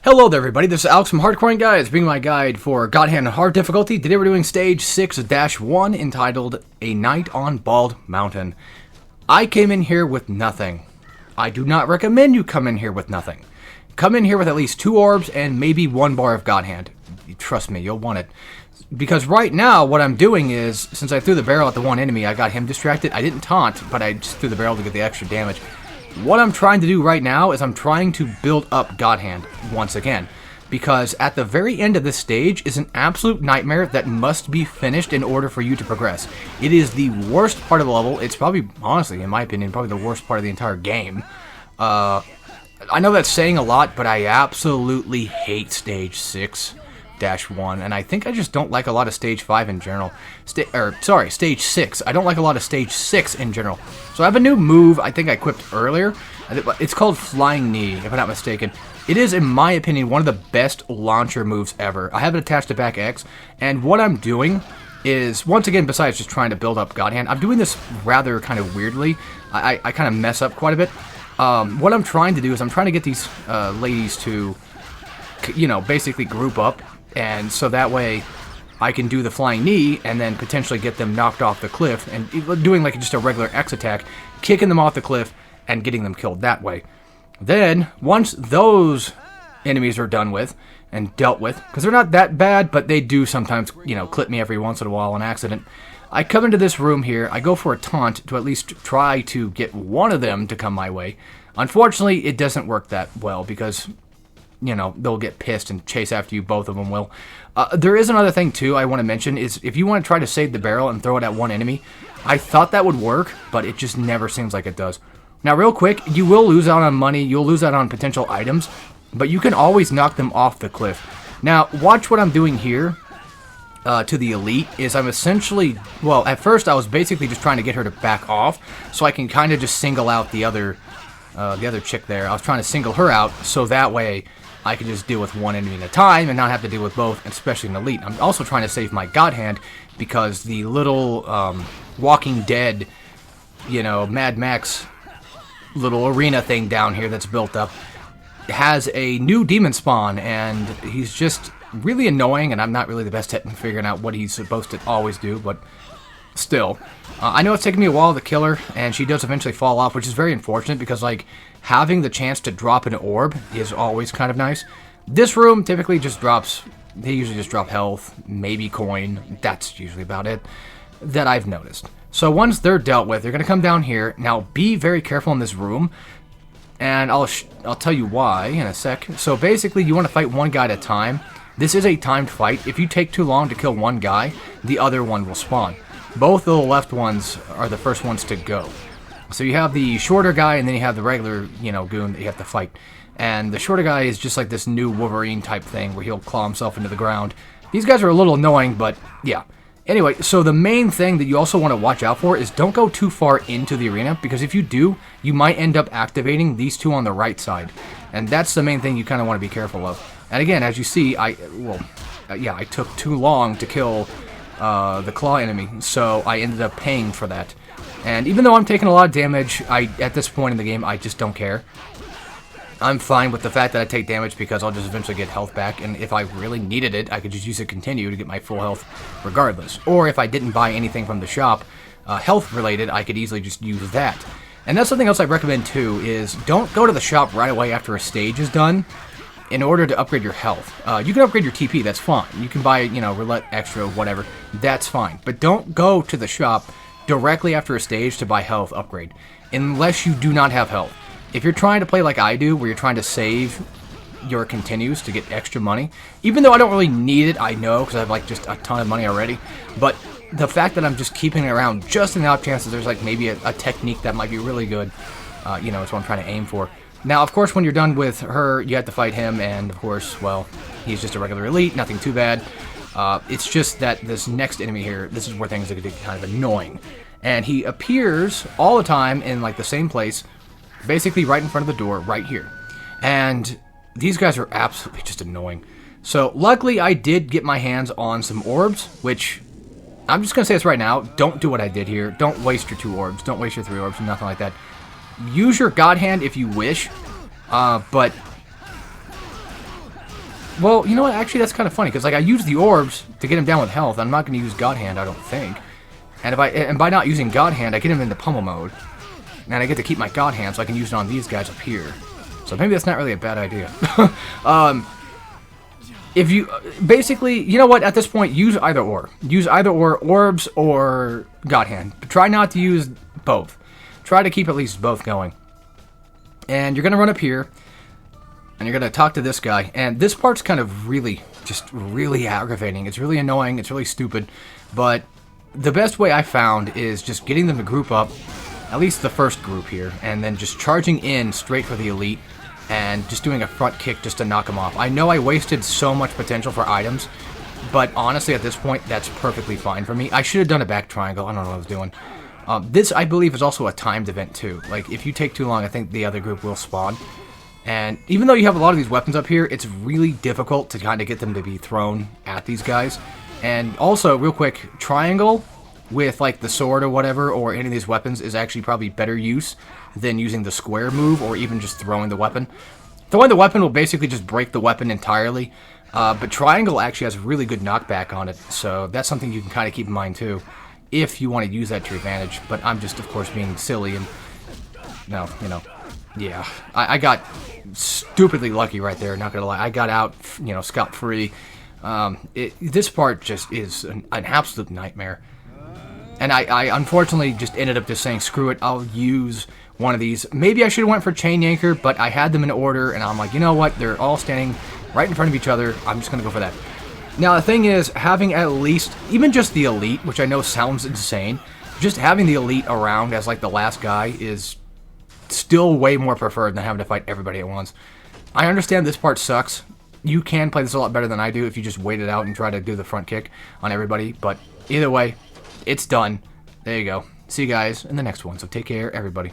Hello there everybody, this is Alex from Hardcoring Guides, bringing my guide for God Hand Hard difficulty. Today we're doing stage 6-1 entitled A Night on Bald Mountain. I came in here with nothing. I do not recommend you come in here with nothing. Come in here with at least 2 orbs and maybe 1 bar of God Hand. Trust me, you'll want it. Because right now what I'm doing is, since I threw the barrel at the one enemy, I got him distracted. I didn't taunt, but I just threw the barrel to get the extra damage. What I'm trying to do right now is I'm trying to build up God Hand once again, because at the very end of this stage is an absolute nightmare that must be finished in order for you to progress. It is the worst part of the level. It's probably, honestly, in my opinion, probably the worst part of the entire game. I know that's saying a lot, but I absolutely hate stage 6-1, and I think I just don't like a lot of stage 5 in general. Stage 6. I don't like a lot of stage 6 in general. So I have a new move I think I equipped earlier. It's called Flying Knee, if I'm not mistaken. It is, in my opinion, one of the best launcher moves ever. I have it attached to back X, and what I'm doing is, once again, besides just trying to build up God Hand, I'm doing this rather kind of weirdly. I kind of mess up quite a bit. What I'm trying to do is I'm trying to get these ladies to, you know, basically group up, and so that way I can do the Flying Knee and then potentially get them knocked off the cliff and doing like just a regular X attack, kicking them off the cliff and getting them killed that way. Then, once those enemies are done with and dealt with, because they're not that bad, but they do sometimes, you know, clip me every once in a while on accident, I come into this room here, I go for a taunt to at least try to get one of them to come my way. Unfortunately, it doesn't work that well because, you know, they'll get pissed and chase after you, both of them will. There is another thing, too, I want to mention, is if you want to try to save the barrel and throw it at one enemy, I thought that would work, but it just never seems like it does. Now, real quick, you will lose out on money, you'll lose out on potential items, but you can always knock them off the cliff. Now, watch what I'm doing here to the elite, is I'm essentially, well, at first I was basically just trying to get her to back off, so I can kind of just single out the other chick there. I was trying to single her out, so that way I could just deal with one enemy at a time and not have to deal with both, especially an elite. I'm also trying to save my God Hand because the little Walking Dead, you know, Mad Max little arena thing down here that's built up has a new demon spawn, and he's just really annoying, and I'm not really the best at figuring out what he's supposed to always do, but still. I know it's taken me a while to kill her, and she does eventually fall off, which is very unfortunate because, like, having the chance to drop an orb is always kind of nice. This room typically just drops, they usually just drop health, maybe coin, that's usually about it, that I've noticed. So once they're dealt with, they're going to come down here. Now, be very careful in this room, and I'll tell you why in a sec. So basically, you want to fight one guy at a time. This is a timed fight. If you take too long to kill one guy, the other one will spawn. Both of the left ones are the first ones to go. So you have the shorter guy, and then you have the regular, you know, goon that you have to fight. And the shorter guy is just like this new Wolverine type thing where he'll claw himself into the ground. These guys are a little annoying, but yeah. Anyway, so the main thing that you also want to watch out for is don't go too far into the arena, because if you do, you might end up activating these two on the right side. And that's the main thing you kind of want to be careful of. And again, as you see, I took too long to kill the claw enemy, so I ended up paying for that. And even though I'm taking a lot of damage, at this point in the game, I just don't care. I'm fine with the fact that I take damage because I'll just eventually get health back, and if I really needed it, I could just use it continue to get my full health regardless. Or if I didn't buy anything from the shop, health related, I could easily just use that. And that's something else I recommend too, is don't go to the shop right away after a stage is done in order to upgrade your health. You can upgrade your TP, that's fine. You can buy, you know, roulette extra, whatever, that's fine. But don't go to the shop directly after a stage to buy health upgrade, unless you do not have health. If you're trying to play like I do, where you're trying to save your continues to get extra money, even though I don't really need it, I know, because I have like just a ton of money already, but the fact that I'm just keeping it around just in the off chances there's like maybe a technique that might be really good, you know, is what I'm trying to aim for. Now, of course, when you're done with her, you have to fight him, and of course, well, he's just a regular elite, nothing too bad. It's just that this next enemy here, this is where things are going to get kind of annoying. And he appears all the time in like the same place, basically right in front of the door, right here. And these guys are absolutely just annoying. So, luckily, I did get my hands on some orbs, which, I'm just going to say this right now, don't do what I did here. Don't waste your 2 orbs, don't waste your 3 orbs, nothing like that. Use your God Hand if you wish, but Well, you know what? Actually, that's kind of funny because like I use the orbs to get him down with health. I'm not going to use God Hand, I don't think. And by not using God Hand, I get him into pummel mode, and I get to keep my God Hand so I can use it on these guys up here. So maybe that's not really a bad idea. If you basically, you know what? At this point, use either or. Use either or, orbs or God Hand. But try not to use both. Try to keep at least both going. And you're gonna run up here, and you're gonna talk to this guy. And this part's kind of really, just really aggravating. It's really annoying. It's really stupid. But the best way I found is just getting them to group up, at least the first group here, and then just charging in straight for the elite. And just doing a front kick just to knock him off. I know I wasted so much potential for items, but honestly at this point, that's perfectly fine for me. I should have done a back triangle. I don't know what I was doing. This, I believe, is also a timed event too. Like, if you take too long, I think the other group will spawn. And even though you have a lot of these weapons up here, it's really difficult to kind of get them to be thrown at these guys. And also, real quick, triangle with like the sword or whatever, or any of these weapons, is actually probably better use than using the square move or even just throwing the weapon. Throwing the weapon will basically just break the weapon entirely, but triangle actually has really good knockback on it, so that's something you can kind of keep in mind too, if you want to use that to your advantage. But I'm just, of course, being silly and, no, you know, yeah. I got stupidly lucky right there, not gonna lie. I got out, you know, scot-free. This part just is an absolute nightmare. And I unfortunately just ended up just saying, screw it, I'll use one of these. Maybe I should have went for Chain Yanker, but I had them in order, and I'm like, you know what, they're all standing right in front of each other. I'm just going to go for that. Now, the thing is, having at least, even just the elite, which I know sounds insane, just having the elite around as like the last guy is still way more preferred than having to fight everybody at once. I understand this part sucks. You can play this a lot better than I do if you just wait it out and try to do the front kick on everybody, but either way, it's done. There you go. See you guys in the next one. So take care, everybody.